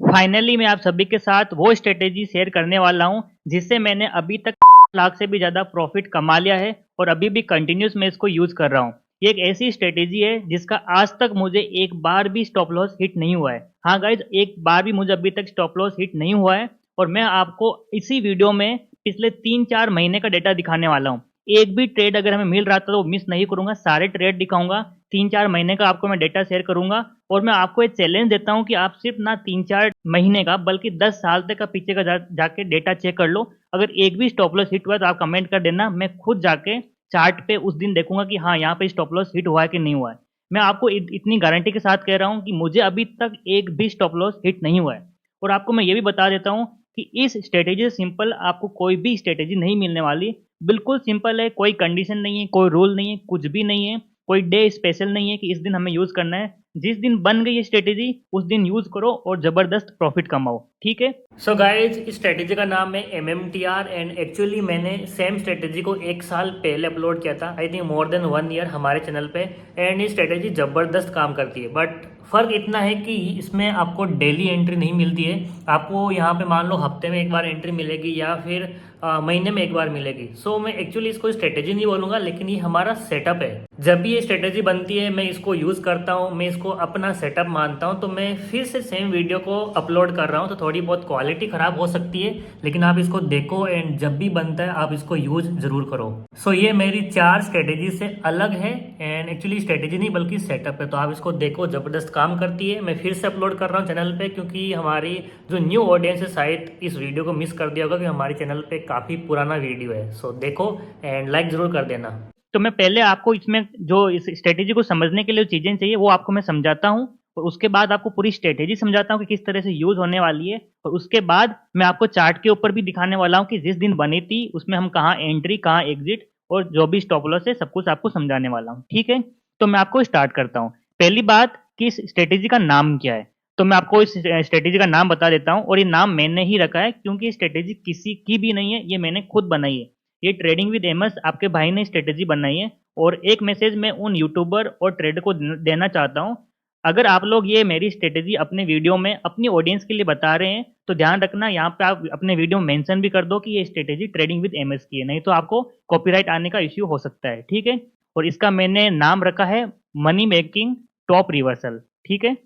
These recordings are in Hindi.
फाइनली मैं आप सभी के साथ वो स्ट्रेटेजी शेयर करने वाला हूं जिससे मैंने अभी तक लाख से भी ज़्यादा प्रॉफिट कमा लिया है और अभी भी कंटिन्यूस मैं इसको यूज़ कर रहा हूं। ये एक ऐसी स्ट्रेटेजी है जिसका आज तक मुझे एक बार भी स्टॉप लॉस हिट नहीं हुआ है। हाँ गाइज, एक बार भी मुझे अभी तक स्टॉप लॉस हिट नहीं हुआ है और मैं आपको इसी वीडियो में पिछले 3-4 महीने का डेटा दिखाने वाला हूँ। एक भी ट्रेड अगर हमें मिल रहा था तो मिस नहीं करूंगा, सारे ट्रेड दिखाऊंगा। 3-4 महीने का आपको मैं डेटा शेयर करूंगा और मैं आपको एक चैलेंज देता हूं कि आप सिर्फ ना 3-4 महीने का बल्कि 10 साल तक का पीछे का जाके डेटा चेक कर लो। अगर एक भी स्टॉप लॉस हिट हुआ है तो आप कमेंट कर देना, मैं खुद जाके चार्ट पे उस दिन देखूंगा कि हाँ यहाँ पे स्टॉप लॉस हिट हुआ है कि नहीं हुआ है। मैं आपको इतनी गारंटी के साथ कह रहा हूँ कि मुझे अभी तक एक भी स्टॉप लॉस हिट नहीं हुआ है। और आपको मैं ये भी बता देता हूँ कि इस स्ट्रेटेजी से सिंपल आपको कोई भी स्ट्रेटेजी नहीं मिलने वाली। बिल्कुल सिंपल है, कोई कंडीशन नहीं है, कोई रूल नहीं है, कुछ भी नहीं है, कोई डे स्पेशल नहीं है कि इस दिन हमें यूज करना है। जिस दिन बन गई ये स्ट्रेटेजी उस दिन यूज करो और जबरदस्त प्रॉफिट कमाओ, ठीक है। सो गाइज, इस स्ट्रेटेजी का नाम है MMTR एंड एक्चुअली मैंने सेम स्ट्रेटेजी को 1 साल पहले अपलोड किया था, I think more than 1 year हमारे चैनल पे। एंड ये स्ट्रेटेजी जबरदस्त काम करती है, बट फर्क इतना है कि इसमें आपको डेली एंट्री नहीं मिलती है। आपको यहाँ पे मान लो हफ्ते में एक बार एंट्री मिलेगी या फिर महीने में एक बार मिलेगी। सो मैं एक्चुअली इसको स्ट्रेटेजी नहीं बोलूंगा, लेकिन ये हमारा सेटअप है। जब भी ये स्ट्रेटेजी बनती है मैं इसको यूज करता हूँ, मैं इसको अपना सेटअप मानता हूँ, तो मैं फिर से सेम वीडियो को अपलोड कर रहा हूँ। तो थोड़ी बहुत क्वालिटी खराब हो सकती है, लेकिन आप इसको देखो एंड जब भी बनता है आप इसको यूज जरूर करो। सो ये मेरी 4 स्ट्रेटेजी से अलग है एंड एक्चुअली स्ट्रेटेजी नहीं बल्कि सेटअप है, तो आप इसको देखो, जबरदस्त काम करती है। मैं फिर से अपलोड कर रहा हूँ चैनल पे क्योंकि हमारी जो न्यू ऑडियंस है शायद इस वीडियो को मिस कर दिया होगा कि हमारे चैनल पे काफ़ी पुराना वीडियो है। सो देखो एंड लाइक जरूर कर देना। तो मैं पहले आपको इसमें जो इस स्ट्रेटेजी को समझने के लिए जो चीजें चाहिए वो आपको मैं समझाता हूँ और उसके बाद आपको पूरी स्ट्रेटेजी समझाता हूँ कि किस तरह से यूज होने वाली है। और उसके बाद मैं आपको चार्ट के ऊपर भी दिखाने वाला हूँ कि जिस दिन बनी थी उसमें हम कहाँ एंट्री कहाँ एग्जिट और जो भी स्टॉप लॉस है सब कुछ आपको समझाने वाला हूँ, ठीक है। तो मैं आपको स्टार्ट करता हूँ। पहली बात कि इस स्ट्रेटेजी का नाम क्या है। तो मैं आपको इस स्ट्रेटेजी का नाम बता देता हूँ और ये नाम मैंने ही रखा है क्योंकि स्ट्रेटेजी किसी की भी नहीं है, ये मैंने खुद बनाई है। ये ट्रेडिंग विद एमएस आपके भाई ने स्ट्रेटेजी बनाई है। और एक मैसेज मैं उन यूट्यूबर और ट्रेडर को देना चाहता हूँ, अगर आप लोग ये मेरी स्ट्रेटेजी अपने वीडियो में अपनी ऑडियंस के लिए बता रहे हैं तो ध्यान रखना यहाँ पे आप अपने वीडियो में मेंशन भी कर दो कि ये स्ट्रेटेजी ट्रेडिंग विद एमएस की है, नहीं तो आपको कॉपीराइट आने का इश्यू हो सकता है, ठीक है। और इसका मैंने नाम रखा है मनी मेकिंग टॉप रिवर्सल, ठीक है।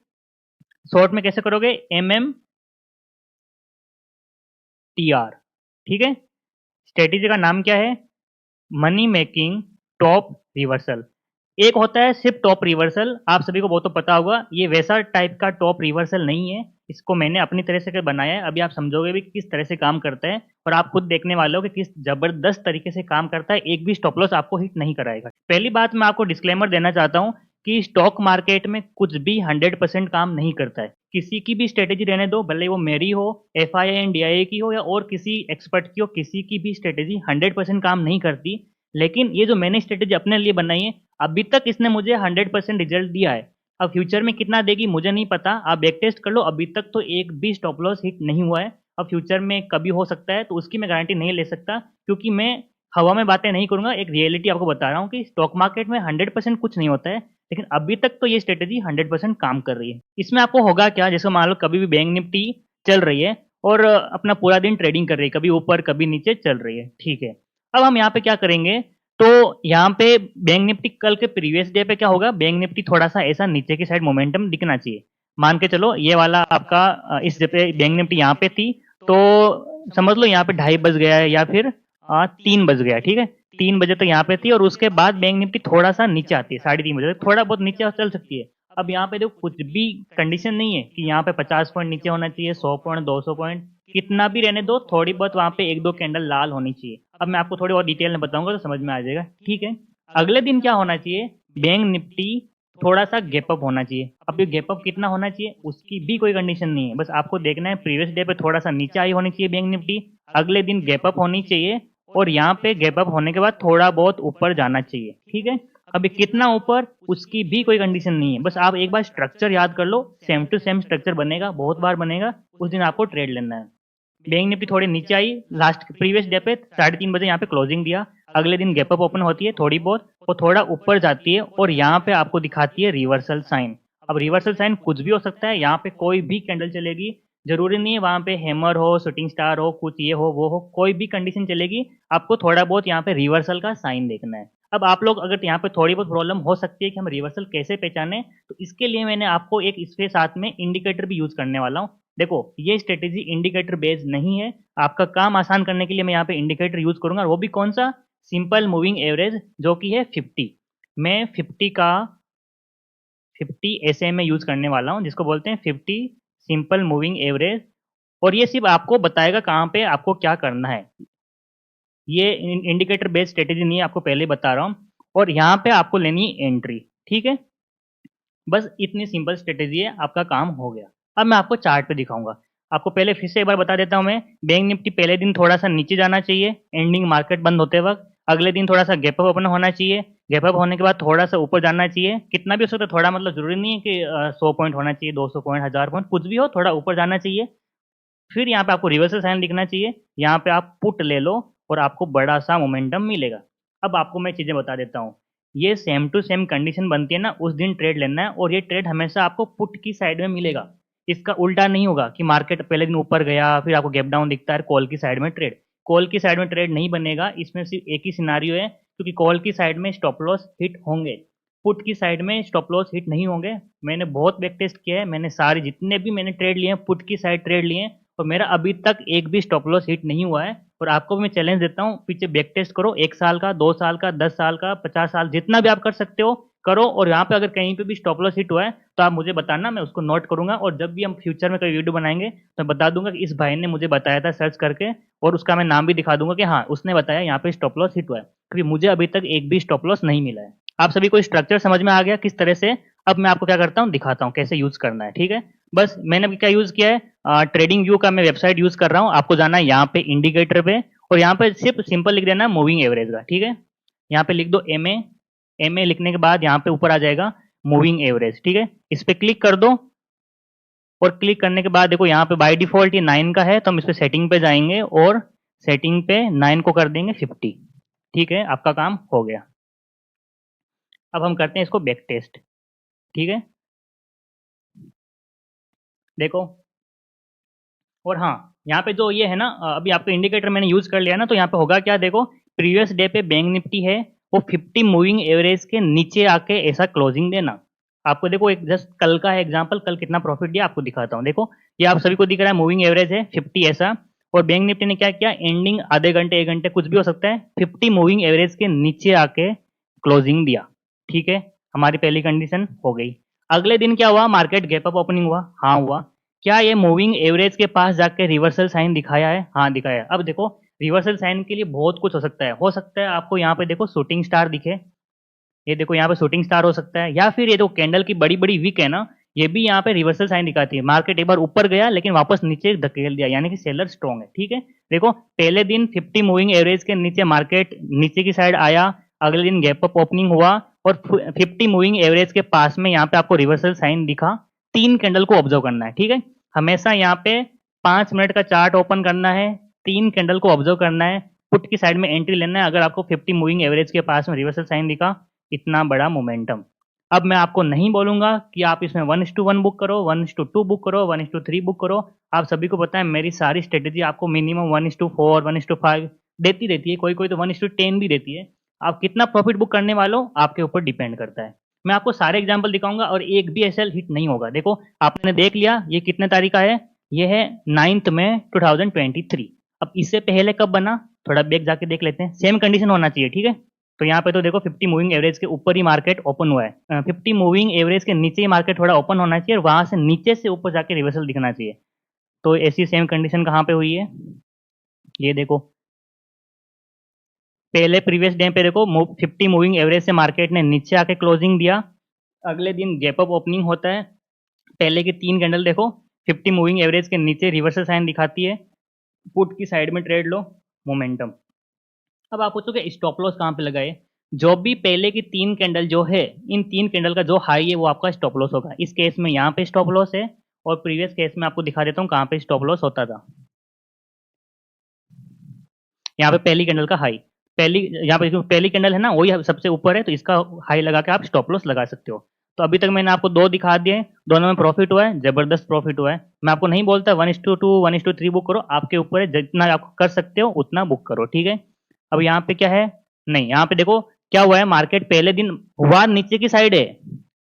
शॉर्ट में कैसे करोगे, MMTR, ठीक है। स्ट्रेटेजी का नाम क्या है, मनी मेकिंग टॉप रिवर्सल। एक होता है सिर्फ टॉप रिवर्सल, आप सभी को बहुत तो पता होगा, ये वैसा टाइप का टॉप रिवर्सल नहीं है। इसको मैंने अपनी तरह से बनाया है, अभी आप समझोगे भी किस तरह से काम करता है और आप खुद देखने वाले हो कि किस जबरदस्त तरीके से काम करता है। एक भी स्टॉप लॉस आपको हिट नहीं कराएगा। पहली बात मैं आपको डिस्क्लेमर देना चाहता हूँ कि स्टॉक मार्केट में कुछ भी 100% काम नहीं करता है। किसी की भी स्ट्रेटेजी रहने दो, भले वो मेरी हो, FII की हो या और किसी एक्सपर्ट की हो, किसी की भी स्ट्रेटेजी 100% काम नहीं करती। लेकिन ये जो मैंने स्ट्रेटेजी अपने लिए बनाई है, अभी तक इसने मुझे 100% रिजल्ट दिया है। अब फ्यूचर में कितना देगी मुझे नहीं पता, आप बैक टेस्ट कर लो। अभी तक तो एक भी स्टॉप लॉस हिट नहीं हुआ है। अब फ्यूचर में कभी हो सकता है, तो उसकी मैं गारंटी नहीं ले सकता क्योंकि मैं हवा में बातें नहीं करूंगा। एक रियलिटी आपको बता रहा हूँ कि स्टॉक मार्केट में 100% कुछ नहीं होता है, लेकिन अभी तक तो ये स्ट्रेटेजी 100% काम कर रही है। इसमें आपको होगा क्या, जैसे मान लो कभी भी बैंक निफ्टी चल रही है और अपना पूरा दिन ट्रेडिंग कर रही है, कभी ऊपर कभी नीचे चल रही है, ठीक है। अब हम यहाँ पे क्या करेंगे, तो यहाँ पे बैंक निफ्टी कल के प्रीवियस डे पे क्या होगा, बैंक निफ्टी थोड़ा सा ऐसा नीचे की साइड मोमेंटम दिखना चाहिए। मान के चलो ये वाला आपका इस जगह बैंक निफ्टी यहाँ पे थी, तो समझ लो यहाँ पे 2:30 बज गया है या फिर 3 बज गया, ठीक है। 3 बजे तक यहाँ पे थी और उसके बाद बैंक निफ्टी थोड़ा सा नीचे आती है, 3:30 बजे तक थोड़ा बहुत नीचे चल सकती है। अब यहाँ पे देखो कुछ भी कंडीशन नहीं है कि यहाँ पे 50 पॉइंट नीचे होना चाहिए, 100 पॉइंट, 200 पॉइंट, कितना भी रहने दो, थोड़ी बहुत वहां पे 1-2 कैंडल लाल होनी चाहिए। अब मैं आपको थोड़ी और डिटेल में बताऊंगा तो समझ में आ जाएगा, ठीक है। अगले दिन क्या होना चाहिए, बैंक निफ्टी थोड़ा सा गैप अप होना चाहिए। अब ये गैप अप कितना होना चाहिए उसकी भी कोई कंडीशन नहीं है, बस आपको देखना है प्रीवियस डे पे थोड़ा सा नीचे आई होनी चाहिए बैंक निफ्टी, अगले दिन गैप अप होनी चाहिए और यहाँ पे गैप अप होने के बाद थोड़ा बहुत ऊपर जाना चाहिए, ठीक है। अभी कितना ऊपर उसकी भी कोई कंडीशन नहीं है, बस आप एक बार स्ट्रक्चर याद कर लो, सेम टू सेम स्ट्रक्चर बनेगा, बहुत बार बनेगा, उस दिन आपको ट्रेड लेना है। बैंक निफ्टी थोड़ी नीचे आई, लास्ट प्रीवियस डे पे 3:30 बजे यहाँ पे क्लोजिंग दिया, अगले दिन गैप अप ओपन होती है थोड़ी बहुत और थोड़ा ऊपर जाती है और यहाँ पे आपको दिखाती है रिवर्सल साइन। अब रिवर्सल साइन कुछ भी हो सकता है, यहाँ पे कोई भी कैंडल चलेगी, जरूरी नहीं है वहां पे हैमर हो, शूटिंग स्टार हो, कुछ ये हो वो हो, कोई भी कंडीशन चलेगी। आपको थोड़ा बहुत यहाँ पे रिवर्सल का साइन देखना है। अब आप लोग अगर यहाँ पे थोड़ी बहुत प्रॉब्लम हो सकती है कि हम रिवर्सल कैसे पहचाने, तो इसके लिए मैंने आपको एक इसके साथ में इंडिकेटर भी यूज करने वाला हूँ। देखो ये स्ट्रेटेजी इंडिकेटर बेस्ड नहीं है। आपका काम आसान करने के लिए मैं यहाँ पे इंडिकेटर यूज करूंगा, और वो भी कौन सा, सिंपल मूविंग एवरेज, जो कि है 50। मैं 50 ऐसे में यूज करने वाला हूँ, जिसको बोलते हैं 50 सिंपल मूविंग एवरेज। और ये सिर्फ आपको बताएगा कहाँ पे आपको क्या करना है। ये इंडिकेटर बेस्ड स्ट्रेटेजी नहीं है, आपको पहले ही बता रहा हूँ। और यहाँ पे आपको लेनी है एंट्री, ठीक है। बस इतनी सिंपल स्ट्रेटेजी है, आपका काम हो गया। अब मैं आपको चार्ट पे दिखाऊंगा। आपको पहले फिर से एक बार बता देता हूँ मैं, बैंक निफ्टी पहले दिन थोड़ा सा नीचे जाना चाहिए एंडिंग मार्केट बंद होते वक्त। अगले दिन थोड़ा सा गैप अप ओपन होना चाहिए। गैप अप होने के बाद थोड़ा सा ऊपर जाना चाहिए, कितना भी हो सकता है थोड़ा, मतलब जरूरी नहीं है कि 100 पॉइंट होना चाहिए, 200 पॉइंट, 1000 पॉइंट, कुछ भी हो, थोड़ा ऊपर जाना चाहिए। फिर यहाँ पे आपको रिवर्सल साइन दिखना चाहिए, यहाँ पे आप पुट ले लो और आपको बड़ा सा मोमेंटम मिलेगा। अब आपको मैं चीजें बता देता हूँ। ये सेम टू सेम कंडीशन बनती है ना, उस दिन ट्रेड लेना है, और ये ट्रेड हमेशा आपको पुट की साइड में मिलेगा। इसका उल्टा नहीं होगा कि मार्केट पहले दिन ऊपर गया फिर आपको गैप डाउन दिखता है कॉल की साइड में ट्रेड। कॉल की साइड में ट्रेड नहीं बनेगा, इसमें सिर्फ एक ही सिनारियो है, क्योंकि कॉल की साइड में स्टॉप लॉस हिट होंगे, पुट की साइड में स्टॉप लॉस हिट नहीं होंगे। मैंने बहुत बैक टेस्ट किया है, मैंने सारे जितने भी मैंने ट्रेड लिए हैं पुट की साइड ट्रेड लिए हैं, और मेरा अभी तक एक भी स्टॉप लॉस हिट नहीं हुआ है। और आपको भी मैं चैलेंज देता हूँ, पीछे बैक टेस्ट करो, 1 साल का, 2 साल का, 10 साल का, 50 साल, जितना भी आप कर सकते हो करो। और यहाँ पे अगर कहीं पे भी स्टॉप लॉस हिट हुआ है तो आप मुझे बताना, मैं उसको नोट करूंगा, और जब भी हम फ्यूचर में कोई वीडियो बनाएंगे तो मैं बता दूंगा कि इस भाई ने मुझे बताया था सर्च करके, और उसका मैं नाम भी दिखा दूंगा कि हाँ उसने बताया यहाँ पे स्टॉप लॉस हिट हुआ है, क्योंकि मुझे अभी तक एक भी स्टॉप लॉस नहीं मिला है। आप सभी को स्ट्रक्चर समझ में आ गया किस तरह से। अब मैं आपको क्या करता हूँ दिखाता हूँ कैसे यूज करना है, ठीक है। बस मैंने अभी क्या यूज किया है, ट्रेडिंग व्यू का मैं वेबसाइट यूज कर रहा हूँ। आपको जाना है यहाँ पे इंडिकेटर पे, और यहाँ पे सिर्फ सिंपल लिख देना मूविंग एवरेज का, ठीक है। यहाँ पे लिख दो एम ए लिखने के बाद यहाँ पे ऊपर आ जाएगा मूविंग एवरेज, ठीक है। इस पे क्लिक कर दो, और क्लिक करने के बाद देखो यहाँ पे बाय डिफॉल्ट ये 9 का है, तो हम इस पे सेटिंग पे जाएंगे और सेटिंग पे 9 को कर देंगे 50, ठीक है। आपका काम हो गया। अब हम करते हैं इसको बैक टेस्ट, ठीक है। देखो, और हाँ, यहाँ पे जो ये है ना, अभी आपका इंडिकेटर मैंने यूज कर लिया ना, तो यहाँ पे होगा क्या, देखो प्रीवियस डे पे बैंक निफ्टी है वो 50 मूविंग एवरेज के नीचे आके ऐसा क्लोजिंग देना। आपको देखो एक जस्ट कल का है एग्जांपल, कल कितना प्रॉफिट दिया आपको दिखाता हूँ। देखो ये आप सभी को दिख रहा है, मूविंग एवरेज है 50 ऐसा, और बैंक निफ्टी ने क्या किया, एंडिंग आधे घंटे 1 घंटे कुछ भी हो सकता है, 50 मूविंग एवरेज के नीचे आके क्लोजिंग दिया, ठीक है। हमारी पहली कंडीशन हो गई। अगले दिन क्या हुआ, मार्केट गैप अप ओपनिंग हुआ, हाँ हुआ। क्या ये मूविंग एवरेज के पास जाके रिवर्सल साइन दिखाया है, हाँ दिखाया है। अब देखो रिवर्सल साइन के लिए बहुत कुछ हो सकता है आपको यहाँ पे देखो शूटिंग स्टार दिखे, ये देखो यहाँ पे शूटिंग स्टार हो सकता है, या फिर ये देखो कैंडल की बड़ी बड़ी विक है ना, ये भी यहाँ पे रिवर्सल साइन दिखाती है। मार्केट एक बार ऊपर गया लेकिन वापस नीचे धकेल दिया, यानी कि सेलर स्ट्रॉन्ग है, ठीक है। देखो पहले दिन 50 मूविंग एवरेज के नीचे मार्केट नीचे की साइड आया, अगले दिन गैप अप ओपनिंग हुआ, और 50 मूविंग एवरेज के पास में यहाँ पे आपको रिवर्सल साइन दिखा। 3 कैंडल को ऑब्जर्व करना है, ठीक है। हमेशा यहाँ पे 5 मिनट का चार्ट ओपन करना है, 3 कैंडल को ऑब्जर्व करना है, पुट की साइड में एंट्री लेना है अगर आपको 50 मूविंग एवरेज के पास में रिवर्सल साइन दिखा। इतना बड़ा मोमेंटम। अब मैं आपको नहीं बोलूंगा कि आप इसमें 1:1 बुक करो, 1:2 बुक करो, 1:3 बुक करो। आप सभी को पता है मेरी सारी स्ट्रेटेजी आपको मिनिमम 1:4, 1:5 देती रहती है, कोई कोई तो 1:10 भी देती है। आप कितना प्रॉफिट बुक करने वाले हो आपके ऊपर डिपेंड करता है। मैं आपको सारे एग्जाम्पल दिखाऊंगा और एक भी एसएल हिट नहीं होगा। देखो आपने देख लिया ये कितने तारीख का है, ये है 9 मई 2023। अब इससे पहले कब बना, थोड़ा बैक जाके देख लेते हैं, सेम कंडीशन होना चाहिए, ठीक है। तो यहाँ पे तो देखो 50 मूविंग एवरेज के ऊपर ही मार्केट ओपन हुआ है, 50 मूविंग एवरेज के नीचे ही मार्केट थोड़ा ओपन होना चाहिए, और वहां से नीचे से ऊपर जाके रिवर्सल दिखना चाहिए। तो ऐसी सेम कंडीशन कहाँ पे हुई है, ये देखो पहले प्रीवियस डे पे देखो 50 मूविंग एवरेज से मार्केट ने नीचे आके क्लोजिंग दिया, अगले दिन गैप अप ओपनिंग होता है, पहले की 3 कैंडल देखो 50 मूविंग एवरेज के नीचे रिवर्सल साइन दिखाती है, पुट की साइड में ट्रेड लो, मोमेंटम। अब आप पूछोगे स्टॉप लॉस कहाँ पे लगाए, जो भी पहले की 3 कैंडल जो है, इन 3 कैंडल का जो हाई है वो आपका स्टॉप लॉस होगा। इस केस में यहाँ पे स्टॉप लॉस है, और प्रीवियस केस में आपको दिखा देता हूँ कहाँ पे स्टॉप लॉस होता था। यहाँ पे पहली कैंडल का हाई, पहली यहाँ पे पहली कैंडल है ना वही सबसे ऊपर है, तो इसका हाई लगा के आप स्टॉप लॉस लगा सकते हो। तो अभी तक मैंने आपको दो दिखा दिए, दोनों में प्रॉफिट हुआ है, जबरदस्त प्रॉफिट हुआ है। मैं आपको नहीं बोलता 1:2 1:3 बुक करो, आपके ऊपर है, जितना आप कर सकते हो उतना बुक करो, ठीक है। अब यहाँ पे क्या है, नहीं यहाँ पे देखो क्या हुआ है, मार्केट पहले दिन हुआ नीचे की साइड है,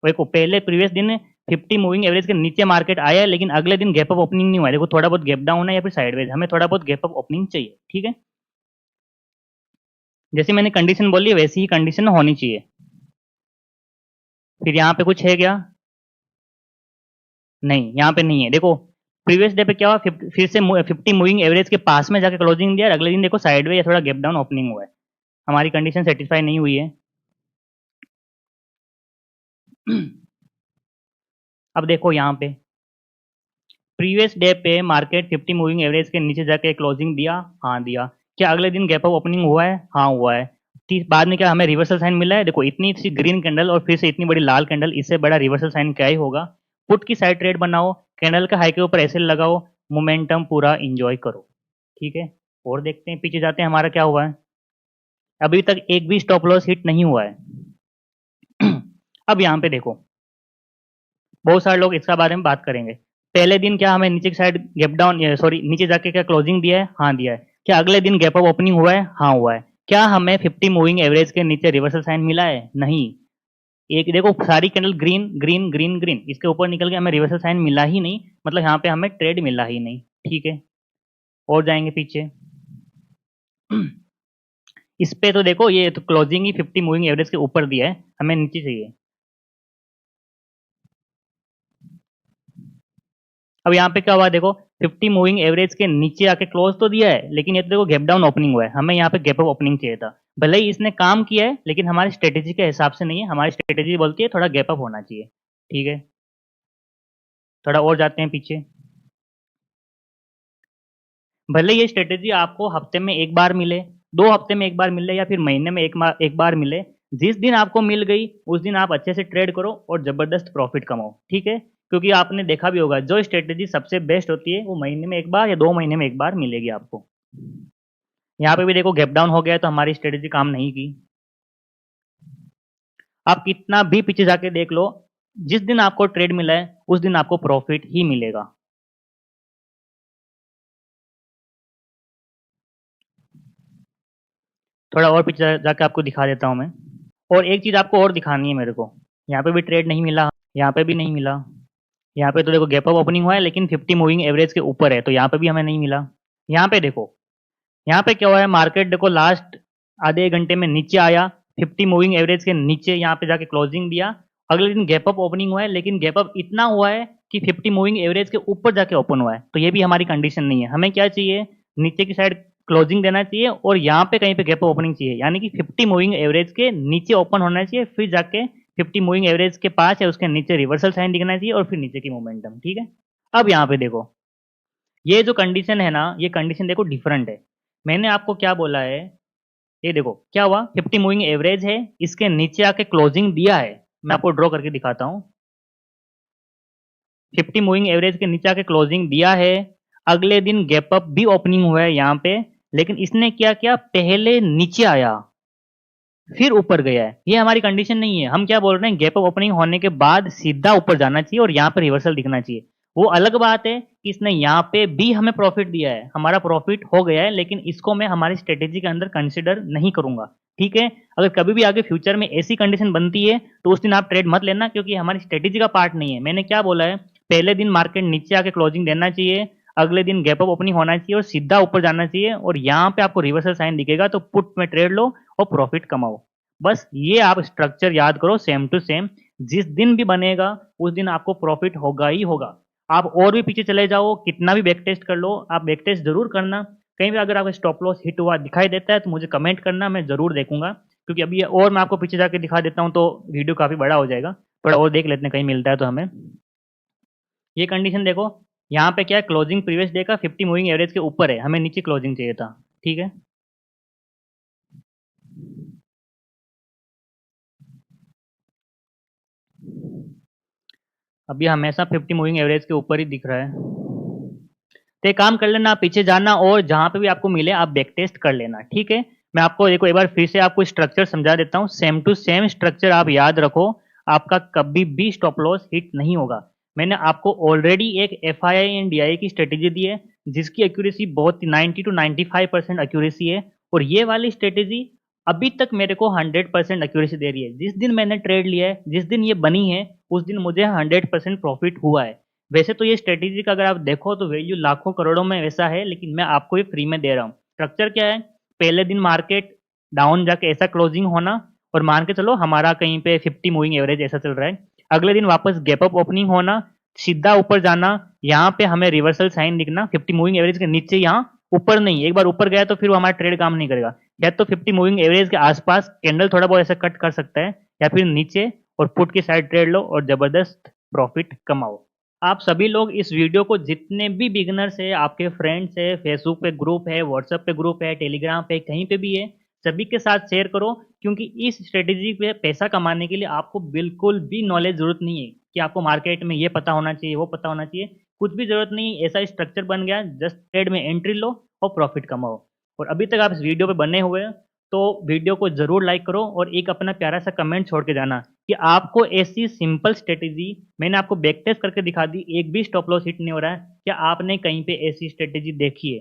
देखो पहले प्रीवियस दिन 50 मूविंग एवरेज के नीचे मार्केट आया है, लेकिन अगले दिन गैप अप ओपनिंग नहीं हुआ है, देखो थोड़ा बहुत गैप डाउन है या फिर साइडवेज, हमें थोड़ा बहुत गैप अप ओपनिंग चाहिए, ठीक है। जैसे मैंने कंडीशन बोली वैसी ही कंडीशन होनी चाहिए। फिर यहाँ पे कुछ है क्या, नहीं यहाँ पे नहीं है। देखो प्रीवियस डे पे क्या हुआ, फिर से 50 मूविंग एवरेज के पास में जाके क्लोजिंग दिया, अगले दिन देखो साइडवेज या थोड़ा गैप डाउन ओपनिंग हुआ है, हमारी कंडीशन सेटिस्फाई नहीं हुई है। अब देखो यहाँ पे प्रीवियस डे पे मार्केट 50 मूविंग एवरेज के नीचे जाके क्लोजिंग दिया, हाँ दिया। क्या अगले दिन गैप अप ओपनिंग हुआ है, हाँ हुआ है। बाद में क्या हमें रिवर्सल साइन मिला है, देखो इतनी सी ग्रीन कैंडल और फिर से इतनी बड़ी लाल कैंडल, इससे बड़ा रिवर्सल साइन क्या ही होगा। पुट की साइड ट्रेड बनाओ, कैंडल का हाई के ऊपर ऐसे लगाओ, मोमेंटम पूरा इंजॉय करो, ठीक है। और देखते हैं पीछे जाते हैं हमारा क्या हुआ है, अभी तक एक भी स्टॉप लॉस हिट नहीं हुआ है। अब यहाँ पे देखो बहुत सारे लोग इसका बारे में बात करेंगे, पहले दिन क्या हमें नीचे की साइड गैप डाउन, सॉरी नीचे जाके क्या क्लोजिंग दिया है, हाँ दिया है। क्या अगले दिन गैप अप ओपनिंग हुआ है, हाँ हुआ है। क्या हमें 50 मूविंग एवरेज के नीचे रिवर्सल साइन मिला है, नहीं। एक देखो सारी candle green green green green, इसके ऊपर निकल के हमें रिवर्सल साइन मिला ही नहीं, मतलब यहाँ पे हमें ट्रेड मिला ही नहीं, ठीक है। और जाएंगे पीछे, इस पे तो देखो ये तो क्लोजिंग ही 50 मूविंग एवरेज के ऊपर दिया है, हमें नीचे चाहिए। अब यहाँ पे क्या हुआ देखो, 50 मूविंग एवरेज के नीचे आके क्लोज तो दिया है, लेकिन ये तो देखो गैप डाउन ओपनिंग हुआ है, हमें यहाँ पे गैप अप ओपनिंग चाहिए था। भले ही इसने काम किया है लेकिन हमारी स्ट्रेटेजी के हिसाब से नहीं है, हमारी स्ट्रेटेजी बोलती है थोड़ा गैप अप होना चाहिए, ठीक है। थोड़ा और जाते हैं पीछे, भले ये स्ट्रेटेजी आपको हफ्ते में एक बार मिले, 2 हफ्ते में एक बार मिले, या फिर महीने में एक बार मिले, जिस दिन आपको मिल गई उस दिन आप अच्छे से ट्रेड करो और जबरदस्त प्रॉफिट कमाओ, ठीक है। क्योंकि आपने देखा भी होगा जो स्ट्रेटेजी सबसे बेस्ट होती है वो महीने में एक बार या 2 महीने में एक बार मिलेगी आपको। यहाँ पे भी देखो गैप डाउन हो गया तो हमारी स्ट्रेटेजी काम नहीं की। आप कितना भी पीछे जाके देख लो, जिस दिन आपको ट्रेड मिला है उस दिन आपको प्रॉफिट ही मिलेगा। थोड़ा और पीछे जाके आपको दिखा देता हूँ मैं, और एक चीज आपको और दिखानी है मेरे को, यहाँ पे भी ट्रेड नहीं मिला, यहाँ पे भी नहीं मिला, यहाँ पे तो देखो गैप अप ओपनिंग हुआ है लेकिन 50 मूविंग एवरेज के ऊपर है, तो यहाँ पे भी हमें नहीं मिला। यहाँ पे देखो, यहाँ पे क्या हुआ है, मार्केट देखो लास्ट आधे घंटे में नीचे आया, 50 मूविंग एवरेज के नीचे यहाँ पे जाके क्लोजिंग दिया, अगले दिन गैप अप ओपनिंग हुआ है, लेकिन गैप अप इतना हुआ है कि 50 मूविंग एवरेज के ऊपर जाके ओपन हुआ है, तो ये भी हमारी कंडीशन नहीं है। हमें क्या चाहिए, नीचे की साइड क्लोजिंग देना चाहिए और यहाँ पे कहीं पे गैप अप ओपनिंग चाहिए, यानी कि 50 मूविंग एवरेज के नीचे ओपन होना चाहिए, फिर जाके 50 मूविंग एवरेज के पास है उसके नीचे रिवर्सल साइन दिखना चाहिए और फिर नीचे की मोमेंटम, ठीक है। अब यहाँ पे देखो ये जो कंडीशन है ना, ये कंडीशन देखो डिफरेंट है। मैंने आपको क्या बोला है, ये देखो क्या हुआ, 50 मूविंग एवरेज है, इसके नीचे आके क्लोजिंग दिया है, मैं आपको ड्रॉ करके दिखाता हूं। 50 मूविंग एवरेज के नीचे आके क्लोजिंग दिया है, अगले दिन गैप अप भी ओपनिंग हुआ है यहाँ पे, लेकिन इसने क्या किया, पहले नीचे आया फिर ऊपर गया है, ये हमारी कंडीशन नहीं है। हम क्या बोल रहे हैं, गैप अप ओपनिंग होने के बाद सीधा ऊपर जाना चाहिए और यहाँ पे रिवर्सल दिखना चाहिए। वो अलग बात है कि इसने यहाँ पे भी हमें प्रॉफिट दिया है, हमारा प्रॉफिट हो गया है, लेकिन इसको मैं हमारी स्ट्रेटेजी के अंदर कंसिडर नहीं करूंगा, ठीक है। अगर कभी भी आगे फ्यूचर में ऐसी कंडीशन बनती है तो उस दिन आप ट्रेड मत लेना, क्योंकि हमारी स्ट्रेटेजी का पार्ट नहीं है। मैंने क्या बोला है, पहले दिन मार्केट नीचे आके क्लोजिंग देना चाहिए, अगले दिन गैप अप ओपनिंग होना चाहिए और सीधा ऊपर जाना चाहिए, और यहाँ पे आपको रिवर्सल साइन दिखेगा तो पुट में ट्रेड लो और प्रॉफिट कमाओ। बस ये आप स्ट्रक्चर याद करो, सेम टू सेम, जिस दिन भी बनेगा उस दिन आपको प्रॉफिट होगा ही होगा। आप और भी पीछे चले जाओ, कितना भी बैक टेस्ट कर लो, आप बैक टेस्ट जरूर करना, कहीं भी अगर आपका स्टॉप लॉस हिट हुआ दिखाई देता है तो मुझे कमेंट करना, मैं जरूर देखूंगा। क्योंकि अभी और मैं आपको पीछे जाके दिखा देता हूँ तो वीडियो काफी बड़ा हो जाएगा, थोड़ा और देख लेते हैं कहीं मिलता है तो हमें। ये कंडीशन देखो, यहाँ पे क्या है, क्लोजिंग प्रीवियस डे का 50 मूविंग एवरेज के ऊपर है, हमें नीचे क्लोजिंग चाहिए था, ठीक है। अभी हमेशा 50 मूविंग एवरेज के ऊपर ही दिख रहा है, तो एक काम कर लेना, आप पीछे जाना और जहां पे भी आपको मिले आप बैक टेस्ट कर लेना, ठीक है। मैं आपको देखो एक बार फिर से आपको स्ट्रक्चर समझा देता हूँ, सेम टू सेम स्ट्रक्चर आप याद रखो। आपका कभी भी स्टॉप लॉस हिट नहीं होगा। मैंने आपको ऑलरेडी एक एफआईआई एंड डीआई की स्ट्रेटेजी दी है जिसकी एक्यूरेसी बहुत 90 to 95% एक्यूरेसी है, और ये वाली स्ट्रेटेजी अभी तक मेरे को 100% एक्यूरेसी दे रही है। जिस दिन मैंने ट्रेड लिया है, जिस दिन ये बनी है, उस दिन मुझे 100% प्रॉफिट हुआ है। वैसे तो ये स्ट्रेटेजी का अगर आप देखो तो वैल्यू लाखों करोड़ों में वैसा है, लेकिन मैं आपको ये फ्री में दे रहा हूँ। स्ट्रक्चर क्या है? पहले दिन मार्केट डाउन जाके ऐसा क्लोजिंग होना, और मान के चलो हमारा कहीं पे 50 मूविंग एवरेज ऐसा चल रहा है। अगले दिन वापस गैप अप ओपनिंग होना, सीधा ऊपर जाना, यहाँ पे हमें रिवर्सल साइन दिखना 50 मूविंग एवरेज के नीचे, यहाँ ऊपर नहीं, एक बार ऊपर गया तो फिर वो हमारा ट्रेड काम नहीं करेगा। या तो 50 मूविंग एवरेज के आसपास कैंडल थोड़ा बहुत ऐसा कट कर सकता है, या फिर नीचे और पुट की साइड ट्रेड लो और जबरदस्त प्रॉफिट कमाओ। आप सभी लोग इस वीडियो को, जितने भी बिगनर्स है, आपके फ्रेंड्स है, फेसबुक पे ग्रुप है, व्हाट्सएप पे ग्रुप है, टेलीग्राम पे, कहीं पे भी है, सभी के साथ शेयर करो। क्योंकि इस स्ट्रेटेजी पे पैसा कमाने के लिए आपको बिल्कुल भी नॉलेज जरूरत नहीं है कि आपको मार्केट में ये पता होना चाहिए, वो पता होना चाहिए, कुछ भी जरूरत नहीं। ऐसा स्ट्रक्चर बन गया, जस्ट ट्रेड में एंट्री लो और प्रॉफिट कमाओ। और अभी तक आप इस वीडियो पे बने हुए हैं तो वीडियो को जरूर लाइक करो और एक अपना प्यारा सा कमेंट छोड़ के जाना कि आपको ऐसी सिंपल स्ट्रेटेजी, मैंने आपको बैक टेस्ट करके दिखा दी, एक भी स्टॉप लॉस हिट नहीं हो रहा है, क्या आपने कहीं पे ऐसी स्ट्रेटेजी देखी है?